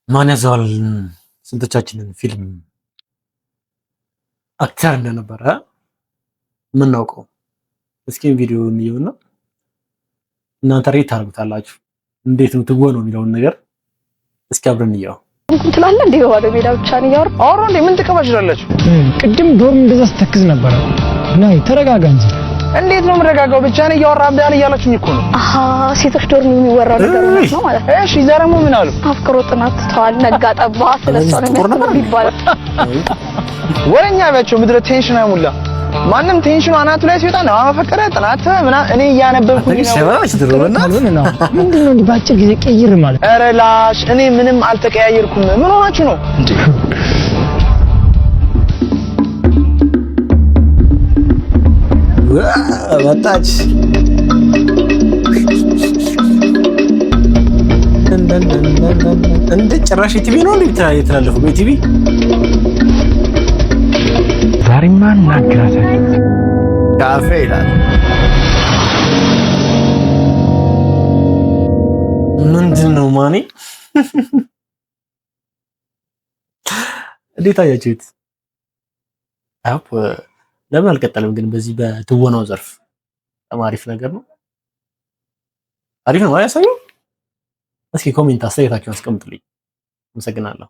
ማን ያዘዋል ስንቶቻችንን ፊልም አክተር እንደነበረ የምናውቀው? እስኪ ቪዲዮ እንየውና እናንተ ሬት ታርጉታላችሁ። እንዴት ነው ትወነው የሚለውን ነገር እስኪ አብረን እንየው። እንትላለ እንዴ ባዶ ሜዳ ብቻ ነው ያወራ አውሮ እንዴ ምን ትቀባጅራላችሁ? ቅድም ዶርም እንደዛ ስተክዝ ነበር። ናይ ተረጋጋ እንጂ። እንዴት ነው የምረጋጋው? ብቻ ነው ያወራብህ እያላችሁኝ እኮ ነው። አሃ ሴቶች ዶርም የሚወራው ነገር ነው ማለት ነው። እሺ ዛሬም ምን አሉ? አፍቅሮ ጥናት ተዋል ነጋ ጠባ ስለሰው ነው ይባላል። ወረኛ ቢያቸው ምድረ ቴንሽን አይሙላ ማንም ቴንሽኑ አናቱ ላይ ሲወጣ ነው አፈቀረ ጥናት እኔ እያነበብኩኝ ነው። ሸባሽ ድሮና ምንድነው ባጭር ጊዜ ቀይር ማለት? ኧረ ላሽ እኔ ምንም አልተቀያየርኩም። ምን ሆናችሁ ነው እንዴ? ወጣች እንደ ጭራሽ ቲቪ ነው እንዴ የተላለፈው? በቲቪ ዛሬማ እናግራታለን። ካፌ ይላል። ምንድነው ማኔ? እንዴት አያችሁት? አፕ ለምን አልቀጠለም ግን? በዚህ በትወናው ዘርፍ በጣም አሪፍ ነገር ነው። አሪፍ ነው ያሳየው። እስኪ ኮሜንት አስተያየታችሁን አስቀምጡልኝ። አመሰግናለሁ።